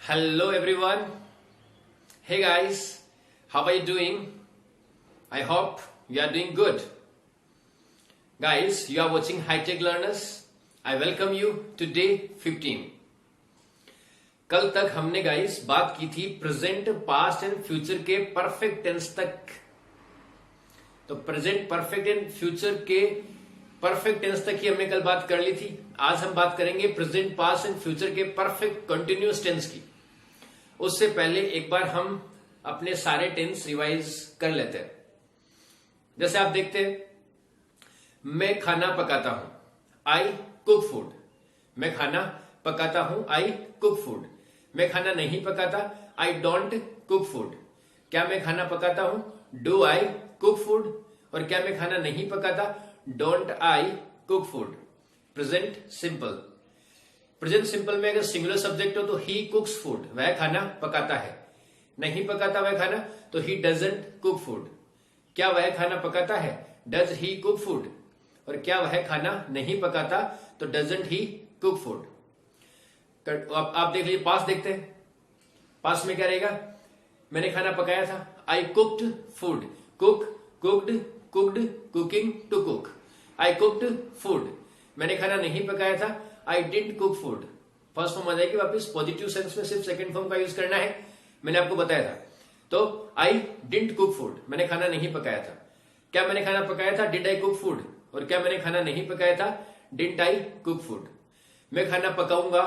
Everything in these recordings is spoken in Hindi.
Hello everyone. Hey guys, how are you doing? I hope you are doing good. Guys, you are watching High Tech Learners. I welcome you to day 15. कल तक हमने गाइस बात की थी प्रेजेंट, पास्ट एंड फ्यूचर के परफेक्ट टेंस तक। तो प्रेजेंट, परफेक्ट एंड फ्यूचर के परफेक्ट टेंस तक ही हमने कल बात कर ली थी। आज हम बात करेंगे प्रेजेंट, पास्ट एंड फ्यूचर के परफेक्ट कंटिन्यूअस टेंस की। उससे पहले एक बार हम अपने सारे टेंस रिवाइज कर लेते हैं। जैसे आप देखते हैं, मैं खाना पकाता हूं, आई कुक फूड। मैं खाना पकाता हूं, आई कुक फूड। मैं खाना नहीं पकाता, आई डोंट कुक फूड। क्या मैं खाना पकाता हूं, डू आई कुक फूड। और क्या मैं खाना नहीं पकाता, don't I cook food. Present simple. Present simple में अगर सिंगुलर सब्जेक्ट हो तो ही कुक्स फूड, वह खाना पकाता है। नहीं पकाता वह खाना तो ही डजंट कुक फूड। क्या वह खाना पकाता है, डज ही कुक फूड। और क्या वह खाना नहीं पकाता तो डजंट ही कुक फूड। आप देख लीजिए, पास देखते हैं। पास में क्या रहेगा, मैंने खाना पकाया था, I cooked food. Cook, cooked, cooked, cooking, to cook. I cooked food. मैंने खाना नहीं पकाया था, I didn't cook food. First form आ जाएगी वापस, पॉजिटिव सेंस में सिर्फ सेकंड फॉर्म का यूज करना है, मैंने आपको बताया था। तो आई डिडंट कुक फूड, मैंने खाना नहीं पकाया था। क्या मैंने खाना पकाया था, डिड आई कुक फूड। और क्या मैंने खाना नहीं पकाया था, डिडंट आई कुक फूड। मैं खाना पकाऊंगा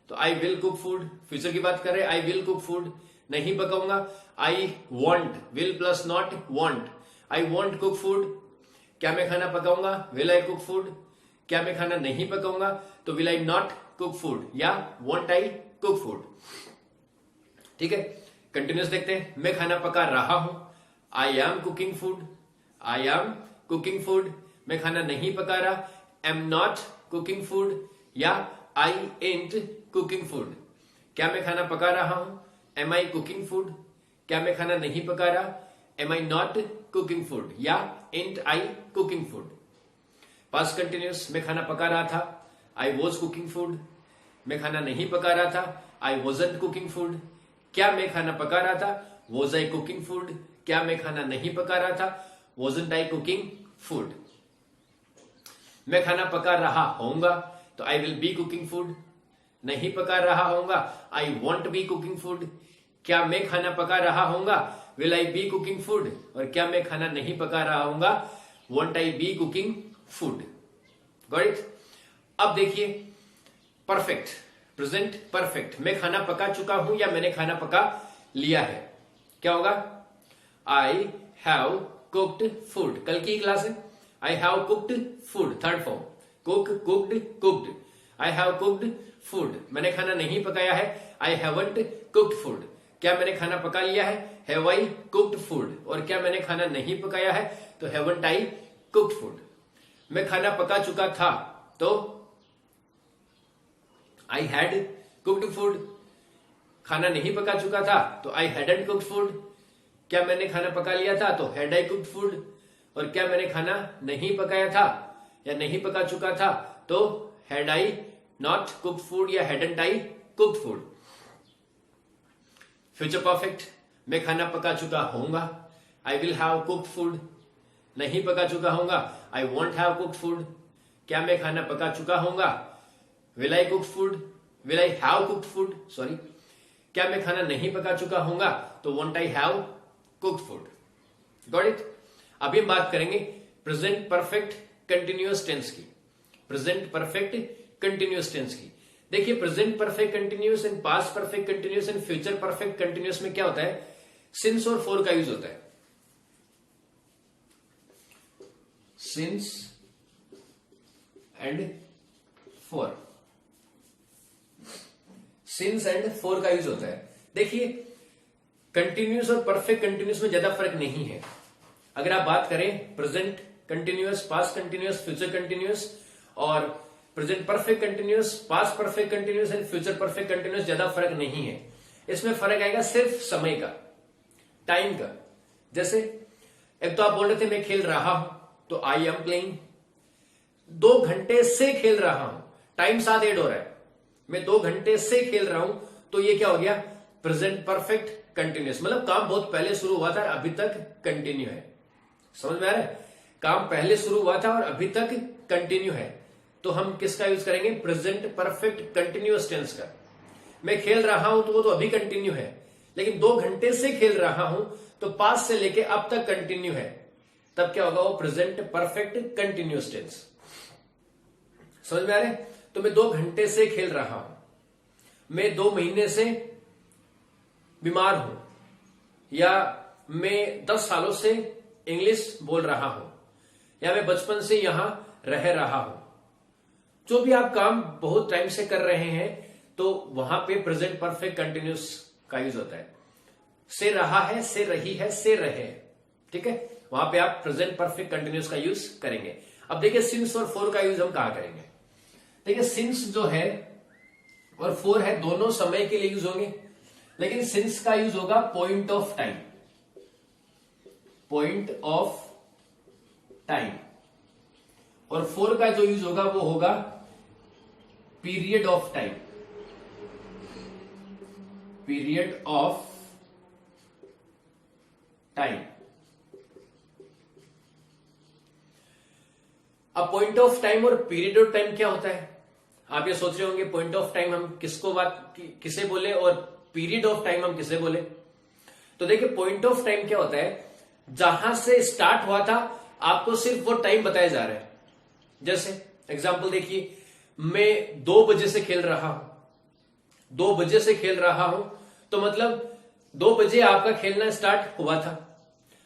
तो I will cook food, future की बात कर रहे हैं, आई विल कुक फूड। नहीं पकाऊंगा, I won't, will plus not won't, I won't cook food. क्या मैं खाना पकाऊंगा, विल आई कुक फूड। क्या मैं खाना नहीं पकाऊंगा तो will I not cook food या वॉन्ट आई कुक फूड। ठीक है, कंटिन्यूस देखते हैं। मैं खाना पका रहा हूं, I am cooking food. I am cooking food. मैं खाना नहीं पका रहा, एम नॉट कुकिंग फूड या आई एंट कुकिंग फूड। क्या मैं खाना पका रहा हूं, एम आई कुकिंग फूड। क्या मैं खाना नहीं पका रहा, am I not cooking food या aren't I cooking food. Past continuous, मैं खाना पका रहा था, आई वॉज कुकिंग फूड। मैं खाना नहीं पका रहा था, आई वॉजंट कुकिंग फूड। क्या मैं खाना पका रहा था, वॉज आई कुकिंग फूड। क्या मैं खाना नहीं पका रहा था, वॉजंट आई कुकिंग फूड। मैं खाना पका रहा होऊंगा तो I will be cooking food. नहीं पका रहा होऊंगा, I won't be cooking food. क्या मैं खाना पका रहा होऊंगा, will I be cooking food. और क्या मैं खाना नहीं पका रहा होऊंगा, won't I be cooking food. Got it. अब देखिए परफेक्ट, प्रेजेंट परफेक्ट। मैं खाना पका चुका हूं या मैंने खाना पका लिया है। क्या होगा, आई हैव कुक्ड फूड। कल की क्लास है, I have cooked food, third form. Cook, cooked, cooked. I have cooked food. मैंने खाना नहीं पकाया है, आई हैवंट कुक्ड फूड। क्या मैंने खाना पका लिया है, हैव आई कुक्ड फूड। और क्या मैंने खाना नहीं पकाया है तो हैवंट आई कुक्ड फूड। मैं खाना पका चुका था तो आई हैड कुक्ड फूड। खाना नहीं पका चुका था तो आई हैडंट कुक्ड फूड। क्या मैंने खाना पका लिया था तो हैड आई कुक्ड फूड। और क्या मैंने खाना नहीं पकाया था या नहीं पका चुका था तो had I not cooked food या हैडंट आई कुक्ड फूड। फ्यूचर परफेक्ट, मैं खाना पका चुका होऊंगा, I will have cooked food. नहीं पका चुका होऊंगा, I want have cooked food. क्या मैं खाना पका चुका होऊंगा, will I cook food, will I have cooked food, sorry. क्या मैं खाना नहीं पका चुका होऊंगा तो want I have cooked food. Got it. अभी हम बात करेंगे प्रेजेंट परफेक्ट कंटिन्यूअस टेंस की। प्रेजेंट परफेक्ट कंटिन्यूअस टेंस की। देखिए, present perfect continuous and past perfect continuous and future perfect continuous में क्या होता है, सिंस और फॉर का यूज होता है। Since and for, since and for का यूज होता है। देखिए, कंटिन्यूअस और परफेक्ट कंटिन्यूअस में ज्यादा फर्क नहीं है। अगर आप बात करें present continuous, past continuous, future continuous और present perfect continuous, past perfect continuous and future perfect continuous, ज्यादा फर्क नहीं है। इसमें फर्क आएगा सिर्फ समय का, टाइम का। जैसे एक तो आप बोल रहे थे मैं खेल रहा हूं तो आई एम प्लेइंग। 2 घंटे से खेल रहा हूं, टाइम साथ ऐड हो रहा है। मैं 2 घंटे से खेल रहा हूं तो ये क्या हो गया, प्रेजेंट परफेक्ट कंटिन्यूअस, मतलब काम बहुत पहले शुरू हुआ था अभी तक कंटिन्यू है। समझ में आ रहा है, काम पहले शुरू हुआ था और अभी तक कंटिन्यू है, तो हम किसका यूज करेंगे, प्रेजेंट परफेक्ट कंटिन्यूअस टेंस का। मैं खेल रहा हूं तो वो तो अभी कंटिन्यू है, लेकिन 2 घंटे से खेल रहा हूं तो पास से लेके अब तक कंटिन्यू है, तब क्या होगा, वो प्रेजेंट परफेक्ट कंटिन्यूअस टेंस। समझ में आ रहा है, तो मैं 2 घंटे से खेल रहा हूं, मैं 2 महीने से बीमार हूं, या मैं 10 सालों से इंग्लिश बोल रहा हूं, या मैं बचपन से यहां रह रहा हूं। जो भी आप काम बहुत टाइम से कर रहे हैं तो वहां पे प्रेजेंट परफेक्ट कंटिन्यूअस का यूज होता है। से रहा है, से रही है, से रहे, ठीक है, वहां पे आप प्रेजेंट परफेक्ट कंटिन्यूअस का यूज करेंगे। अब देखिए सिंस और फॉर का यूज हम कहां करेंगे। देखिए सिंस जो है और फॉर है दोनों समय के लिए यूज होंगे, लेकिन सिंस का यूज होगा point of time, point of time, और फॉर का जो यूज होगा वो होगा period of time, period of time. अब पॉइंट ऑफ टाइम और पीरियड ऑफ टाइम क्या होता है, आप ये सोच रहे होंगे पॉइंट ऑफ टाइम हम किसे बोले और पीरियड ऑफ टाइम हम किसे बोले। तो देखिए पॉइंट ऑफ टाइम क्या होता है, जहां से स्टार्ट हुआ था आपको सिर्फ वो टाइम बताया जा रहा है। जैसे एग्जांपल देखिए, मैं 2 बजे से खेल रहा हूं, 2 बजे से खेल रहा हूं, तो मतलब 2 बजे आपका खेलना स्टार्ट हुआ था।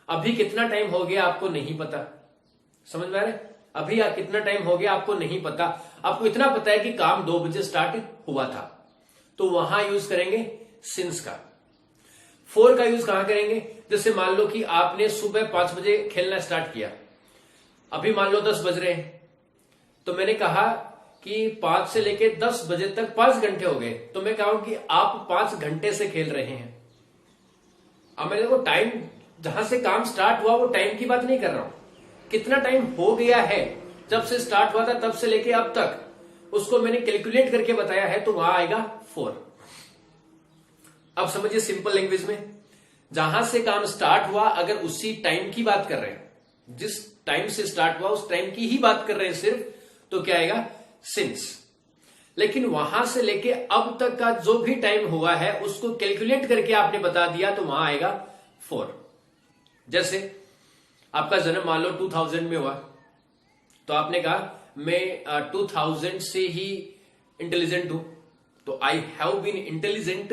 अभी कितना टाइम हो गया आपको नहीं पता। समझ में आ रहा है, अभी कितना टाइम हो गया आपको नहीं पता, आपको इतना पता है कि काम 2 बजे स्टार्ट हुआ था, तो वहां यूज करेंगे सिंस का। फॉर का यूज कहां करेंगे, जैसे मान लो कि आपने सुबह 5 बजे खेलना स्टार्ट किया, अभी मान लो 10 बज रहे हैं, तो मैंने कहा कि 5 से लेके 10 बजे तक 5 घंटे हो गए, तो मैं कहूं कि आप 5 घंटे से खेल रहे हैं। अब मैं देखो टाइम जहां से काम स्टार्ट हुआ वो टाइम की बात नहीं कर रहा हूं, कितना टाइम हो गया है जब से स्टार्ट हुआ था तब से लेके अब तक, उसको मैंने कैलकुलेट करके बताया है, तो वहां आएगा 4। अब समझिए सिंपल लैंग्वेज में, जहां से काम स्टार्ट हुआ अगर उसी टाइम की बात कर रहे हैं, जिस टाइम से स्टार्ट हुआ उस टाइम की ही बात कर रहे हैं सिर्फ, तो क्या आएगा, सिंस। लेकिन वहां से लेके अब तक का जो भी टाइम हुआ है उसको कैलकुलेट करके आपने बता दिया, तो वहां आएगा 4। जैसे आपका जन्म मान लो 2000 में हुआ, तो आपने कहा मैं 2000 से ही इंटेलिजेंट हूं, तो I have been intelligent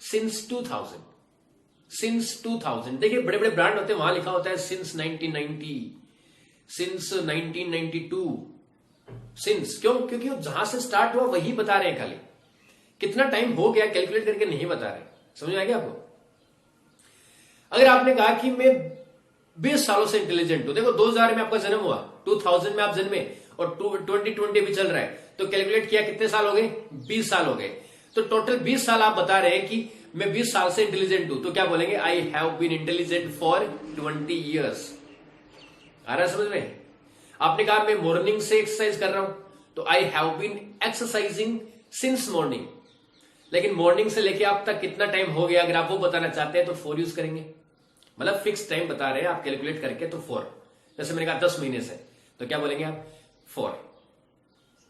since 2000, since 2000। देखिए बड़े बड़े ब्रांड होते हैं, वहां लिखा होता है सिंस 1990, सिंस 1992, सिंस। क्यों, क्योंकि जहां से स्टार्ट हुआ वही बता रहे हैं, खाली कितना टाइम हो गया कैलकुलेट करके नहीं बता रहे। समझ में आ गया आपको। अगर आपने कहा कि मैं 20 सालों से इंटेलिजेंट हूं, देखो 2000 में आपका जन्म हुआ, 2000 में आप जन्मे और 2020 भी चल रहा है, तो कैलकुलेट किया कितने साल हो गए, 20 साल हो गए, तो टोटल 20 साल आप बता रहे हैं कि मैं 20 साल से इंटेलिजेंट हूं, तो क्या बोलेंगे, I have been intelligent for 20 years. आ रहा है समझ में। आपने कहा मैं मॉर्निंग से एक्सरसाइज कर रहा हूं, तो I have been exercising since morning, लेकिन मॉर्निंग से लेके अब तक कितना टाइम हो गया अगर आप वो बताना चाहते हैं तो 4 यूज करेंगे, मतलब फिक्स टाइम बता रहे हैं आप कैलकुलेट करके, तो 4। जैसे मैंने कहा 10 महीने से, तो क्या बोलेंगे आप, 4।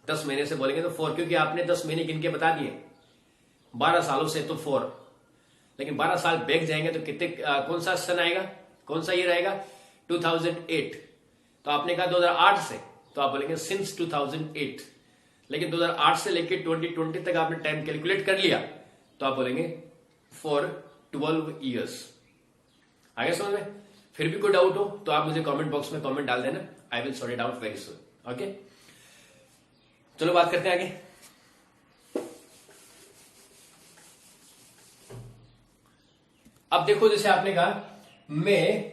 10 महीने से बोलेंगे तो 4, क्योंकि आपने 10 महीने गिन के बता दिए। 12 सालों से तो 4, लेकिन 12 साल बैक जाएंगे तो कितने, कौन सा सन आएगा, कौन सा ईयर आएगा, 2008। तो आपने कहा 2008 से, तो आप बोलेंगे सिंस 2008, लेकिन 2008 से लेके 2020 तक आपने टाइम कैलकुलेट कर लिया, तो आप बोलेंगे फॉर 12 ईयर्स। आगे समझ में। फिर भी कोई डाउट हो तो आप मुझे कमेंट बॉक्स में कमेंट डाल देना, I will sort it out very soon. Okay, चलो बात करते हैं आगे। अब देखो, जैसे आपने कहा मैं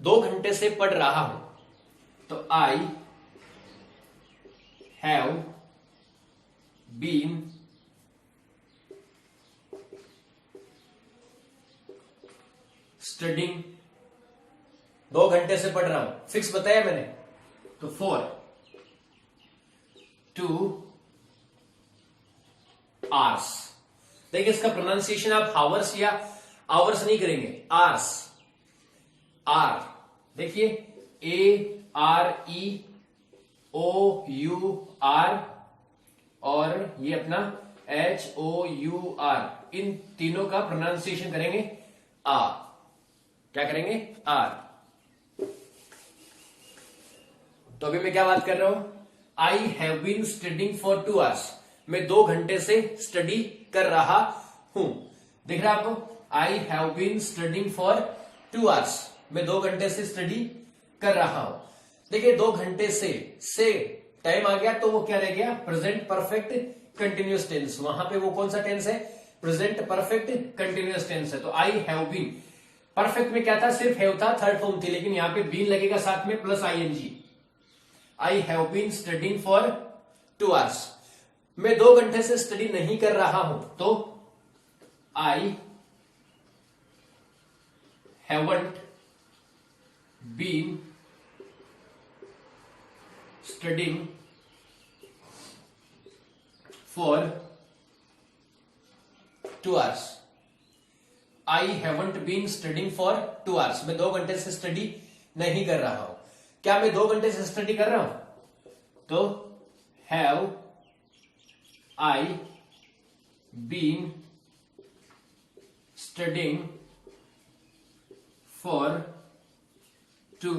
2 घंटे से पढ़ रहा हूं, तो आई हैव बीन स्टडिंग, 2 घंटे से पढ़ रहा हूं, फिक्स बताया मैंने, तो 4 2 आवर्स। देखिए इसका प्रोनाउंसिएशन आप हावर्स या आवर्स नहीं करेंगे, आर्स, आर, देखिए AREOUR और ये अपना HOUR, इन तीनों का प्रोनाउंसिएशन करेंगे आ। क्या करेंगे? आर। तो अभी मैं क्या बात कर रहा हूं? I have been studying for 2 hours, मैं 2 घंटे से स्टडी कर रहा हूं। दिख रहा है आपको? I have been studying for 2 hours, मैं 2 घंटे से स्टडी कर रहा हूं। देखिए 2 घंटे से टाइम आ गया तो वो क्या रह गया? Present perfect continuous tense. वहां पे वो कौन सा टेंस है? प्रेजेंट परफेक्ट कंटिन्यूअस टेंस है। तो आई हैव बीन, परफेक्ट में क्या था? सिर्फ हैव था, थर्ड फॉर्म थी, लेकिन यहां पे बीन लगेगा साथ में plus ING। I have been studying for 2 hours, मैं 2 घंटे से स्टडी नहीं कर रहा हूं, तो I haven't been studying for 2 hours। I haven't been studying for 2 hours, मैं 2 घंटे से स्टडी नहीं कर रहा हूं। क्या मैं 2 घंटे से स्टडी कर रहा हूं? तो have I been studying for 2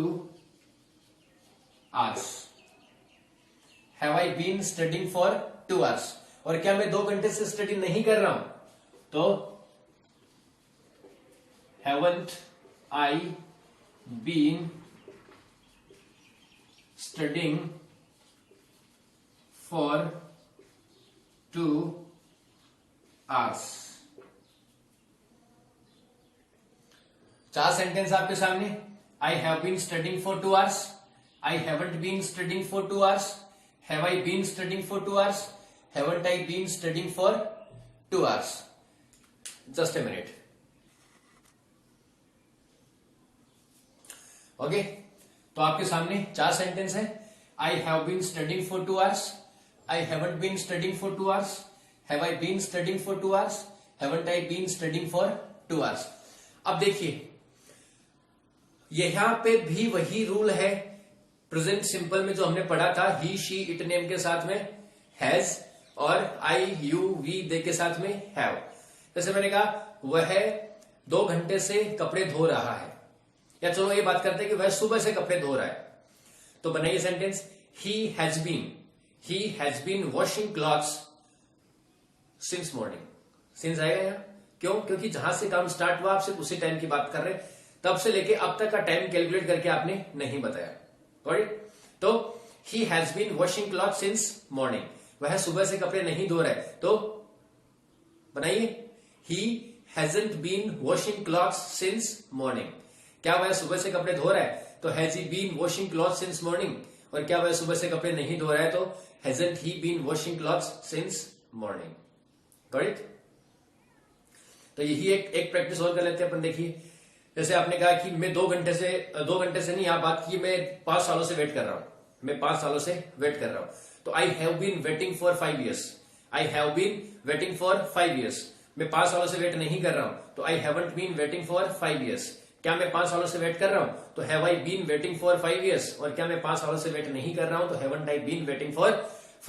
hours। Have I been studying for 2 hours। और क्या मैं 2 घंटे से स्टडी नहीं कर रहा हूं? तो haven't I been studying for 2 hours। 4 sentence आपके सामने। I have been studying for 2 hours, I haven't been studying for 2 hours, have I been studying for 2 hours, haven't I been studying for 2 hours। Just a minute. Okay, तो आपके सामने 4 सेंटेंस है। I have been studying for 2 hours, I haven't been studying for 2 hours, have I been studying for 2 hours, haven't I been studying for 2 hours। अब देखिए यहां पे भी वही रूल है प्रेजेंट सिंपल में जो हमने पढ़ा था, ही शी इट नेम के साथ में हैज और आई यू वी दे के साथ में हैव। जैसे मैंने कहा वह 2 घंटे से कपड़े धो रहा है, या चलो ये बात करते हैं कि वह सुबह से कपड़े धो रहा है, तो बनाइए sentence he has been washing clothes since morning. Since आएगा यहां, क्यों? क्योंकि जहां से काम स्टार्ट हुआ आप सिर्फ उसी टाइम की बात कर रहे हैं, तब से लेके अब तक का टाइम कैलकुलेट करके आपने नहीं बताया। राइट? तो he has been washing cloth since morning, वह सुबह से कपड़े नहीं धो रहा है, तो बनाइए he hasn't been washing clothes since morning. क्या वह सुबह से कपड़े धो रहा है? तो has he been washing cloth since morning. और क्या वह सुबह से कपड़े नहीं धो रहा है? तो hasn't he been washing clothes since morning. Got it? तो यही एक प्रैक्टिस और कर लेते हैं अपन। देखिए जैसे आपने कहा कि मैं 2 घंटे से नहीं, आप बात की मैं 5 सालों से वेट कर रहा हूं, मैं 5 सालों से वेट कर रहा हूं। तो I have been waiting for 5 years, I have been waiting for 5 years, मैं 5 सालों से वेट नहीं कर रहा हूं, तो I haven't been waiting for 5 years। क्या मैं 5 सालों से वेट कर रहा हूं? तो have I been waiting for 5 years। और क्या मैं 5 सालों से वेट नहीं कर रहा हूं? तो haven't I been waiting for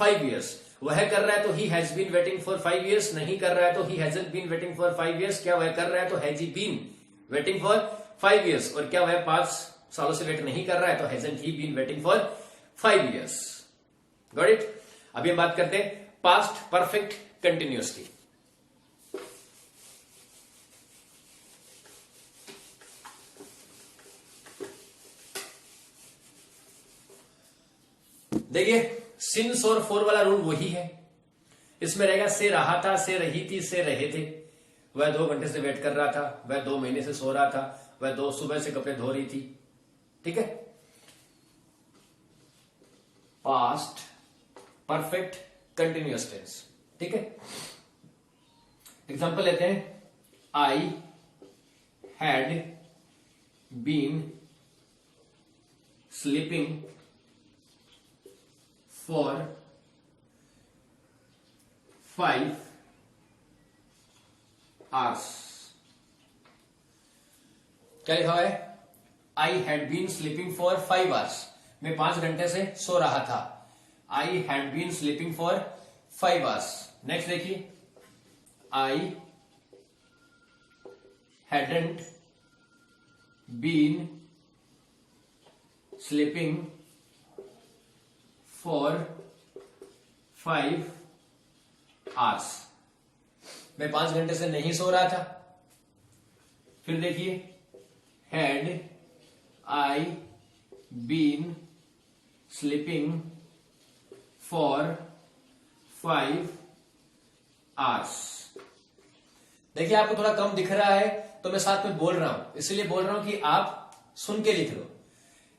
5 years। वह कर रहा है तो he has been waiting for 5 years, नहीं कर रहा है तो he hasn't been waiting for 5 years। क्या वह कर रहा है? तो has he been waiting for 5 years। और क्या वह 5 सालों से वेट नहीं कर रहा है? तो hasn't he been waiting for 5 years। Got it? अभी हम बात करते हैं पास्ट परफेक्ट कंटिन्यूअस की। देखिए सिंस और फॉर वाला रूल वही है, इसमें रहेगा से रहा था, से रही थी, से रहे थे। वह 2 घंटे से वेट कर रहा था, वह 2 महीने से सो रहा था, वह 2 सुबह से कपड़े धो रही थी। ठीक है? Past perfect continuous tense. ठीक है? एग्जांपल लेते हैं। I had been sleeping for 5 hours. क्या लिखा हुआ है? I had been sleeping for 5 hours. मैं 5 घंटे से सो रहा था। I had been sleeping for 5 hours. Next देखिए, I hadn't been sleeping for 5 hours. मैं 5 घंटे से नहीं सो रहा था। फिर देखिए, had I been sleeping for 5 hours. देखिए आपको थोड़ा कम दिख रहा है तो मैं साथ में बोल रहा हूं, इसलिए बोल रहा हूं कि आप सुन के लिख लो।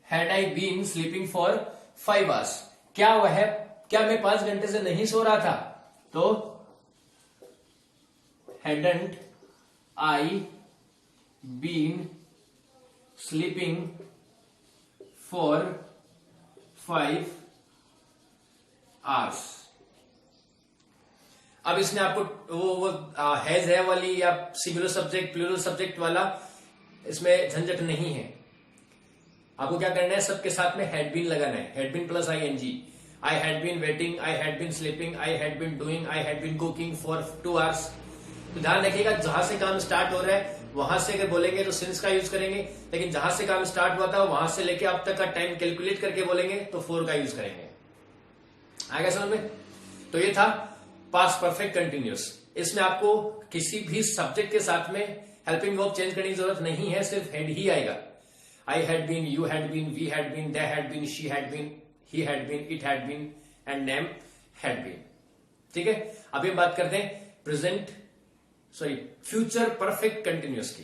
Had I been sleeping for 5 hours, क्या वह है, क्या मैं 5 घंटे से नहीं सो रहा था? तो hadn't I been sleeping for 5 hours. अब इसमें आपको वो हैज है वाली या सिंगुलर सब्जेक्ट प्लूरल सब्जेक्ट वाला इसमें झंझट नहीं है। आपको क्या करना है, सबके साथ में हैड बीन लगाना है, had been plus I N G. I had been waiting, I had been sleeping, I had been doing, I had been cooking for 2 hours. तो ध्यान रखिएगा, जहां से काम स्टार्ट हो रहा है वहां से अगर बोलेंगे तो सिंस का यूज करेंगे, लेकिन जहां से काम स्टार्ट हुआ था वहां से लेके अब तक का टाइम कैलकुलेट करके बोलेंगे तो फॉर का यूज करेंगे। आगे समझ में? तो ये था पास्ट परफेक्ट कंटिन्यूअस। इसमें आपको किसी भी सब्जेक्ट के साथ में हेल्पिंग वर्ब चेंज करने की जरूरत नहीं है, सिर्फ हैड ही आएगा। I had been, you had been, we had been, they had been, she had been, he had been, it had been and name had been. ठीक है, अभी हम बात करते हैं प्रेजेंट फ्यूचर परफेक्ट कंटिन्यूअस की।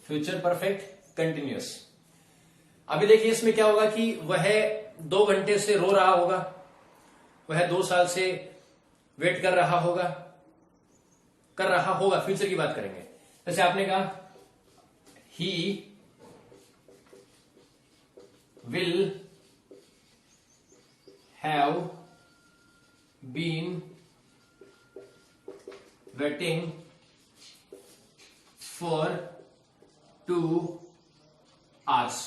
Future perfect continuous. अभी देखिए इसमें क्या होगा कि वह 2 घंटे से रो रहा होगा, वह 2 साल से वेट कर रहा होगा, फ्यूचर की बात करेंगे। जैसे आपने कहा he will have been waiting for 2 hours.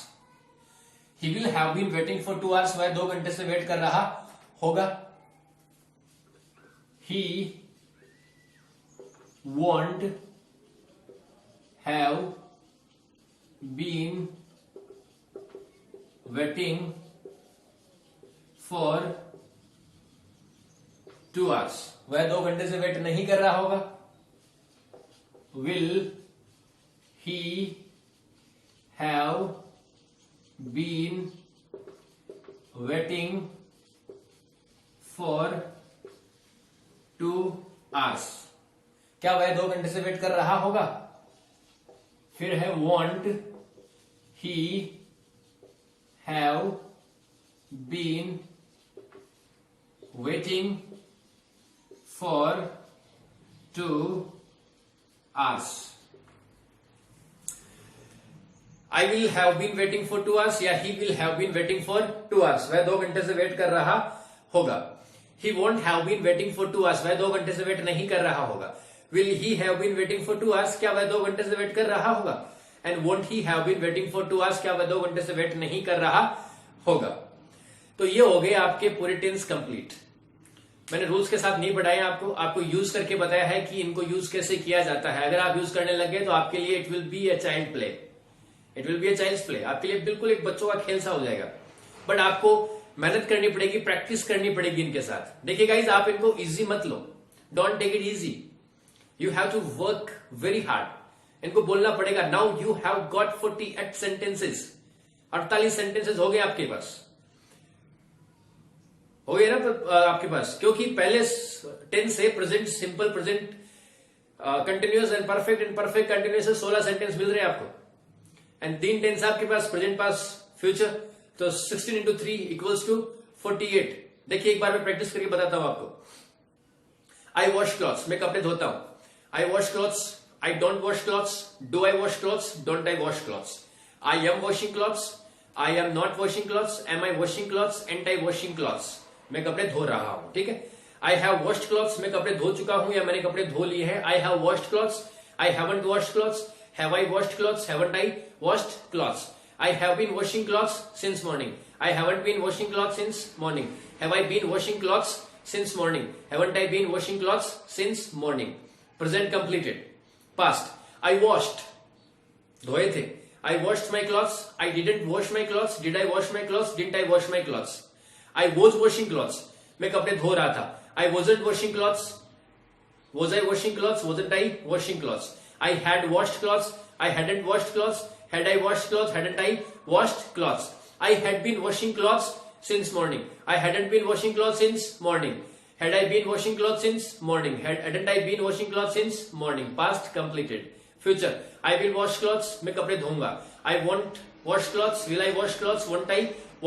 He will have been waiting for 2 hours, वह 2 घंटे से वेट कर रहा होगा। He won't have been waiting for 2 hours, वह 2 घंटे से वेट नहीं कर रहा होगा। Will he have been waiting for 2 hours, क्या वह 2 घंटे से वेट कर रहा होगा। फिर है won't he have been waiting for 2 hours। I will have been waiting for 2 hours या he will have been waiting for 2 hours, वह 2 घंटे से वेट कर रहा होगा। He won't have been waiting for 2 hours, वह 2 घंटे से वेट नहीं कर रहा होगा। Will he have been waiting for 2 hours, क्या वह 2 घंटे से वेट कर रहा होगा। And won't he have been waiting for 2 hours, क्या वह 2 घंटे से वेट नहीं कर रहा होगा। तो ये हो गए आपके पूरे टेंस कंप्लीट। मैंने रूल्स के साथ नहीं पढ़ाए आपको यूज करके बताया है कि इनको यूज कैसे किया जाता है। अगर आप यूज करने लगे तो आपके लिए it will be a child play, it will be a child's play, आपके लिए बिल्कुल एक बच्चों का खेल सा हो जाएगा। बट आपको मेहनत करनी पड़ेगी, प्रैक्टिस करनी पड़ेगी इनके साथ। देखिए गाइज, आप इनको इजी मत लो, don't take it easy, you have to work very hard. इनको बोलना पड़ेगा। Now you have got 48 sentences, 48 sentences हो गए आपके पास, हो गए ना आपके पास, क्योंकि पहले टेंस है present simple, present continuous and perfect continuous 16 sentence मिल रहे हैं आपको। एंड 3 टेंस आपके पास, प्रेजेंट, पास्ट, फ्यूचर, तो 16 into 3 इक्वल्स टू 48। देखिए एक बार मैं प्रैक्टिस करके बताता हूं आपको। आई वॉश क्लॉथ्स, मैं कपड़े धोता हूं. I wash clothes, I don't wash clothes, do I wash clothes, don't I wash clothes. I am washing clothes, I am not washing clothes, am I washing clothes, and I washing clothes. मैं कपड़े धो रहा हूं. ठीक है. आई हैव वॉश्ड क्लॉथ्स, मैं कपड़े धो चुका हूं या मैंने कपड़े धो लिए हैं. I have washed clothes, I haven't washed clothes, have I washed clothes, haven't I washed clothes. I have been washing clothes since morning. I haven't been washing clothes since morning. Have I been washing clothes since morning? Haven't I been washing clothes since morning? Present completed. Past. I washed. धोए थे. I washed my clothes. I didn't wash my clothes. Did I wash my clothes? Didn't I wash my clothes? I was washing clothes. मैं कपड़े धो रहा था. I wasn't washing clothes. Was I washing clothes? Wasn't I washing clothes? I had washed clothes. I hadn't washed clothes. Had I washed clothes? Hadn't I washed clothes? I had been washing clothes since morning. I hadn't been washing clothes since morning. Had I been washing clothes since morning? Hadn't I been washing clothes since morning? Past completed. Future. I will wash clothes. मैं कपड़े धोऊंगा. I won't wash clothes. Will I wash clothes? Won't I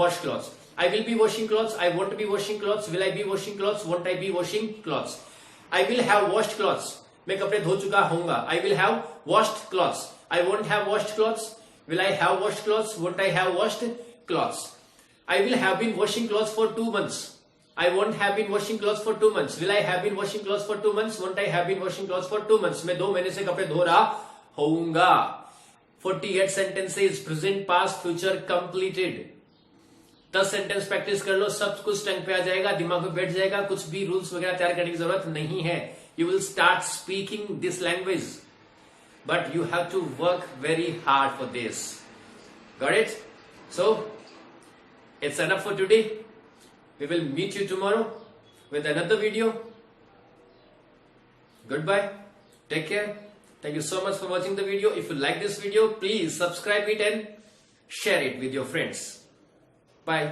wash clothes? I will be washing clothes. I won't be washing clothes. Will I be washing clothes? Won't I be washing clothes? I will have washed clothes. मैं कपड़े धो चुका होऊंगा. I will have washed clothes. I won't have washed clothes. Will I have washed clothes? Won't I have washed clothes? I will have been washing clothes for 2 months. I won't have been washing clothes for 2 months. Will I have been washing clothes for 2 months? Won't I have been washing clothes for 2 months? मैं 2 महीने से कपड़े धो रहा होऊंगा. 48 sentences, present, past, future completed. 10 sentence practice कर लो, सब कुछ टंग पे आ जाएगा, दिमाग में बैठ जाएगा. कुछ भी रूल्स वगैरह तैयार करने की जरूरत नहीं है. You will start speaking this language. But you have to work very hard for this. Got it? So, it's enough for today. We will meet you tomorrow with another video. Goodbye. Take care. Thank you so much for watching the video. If you like this video, please subscribe it and share it with your friends. Bye.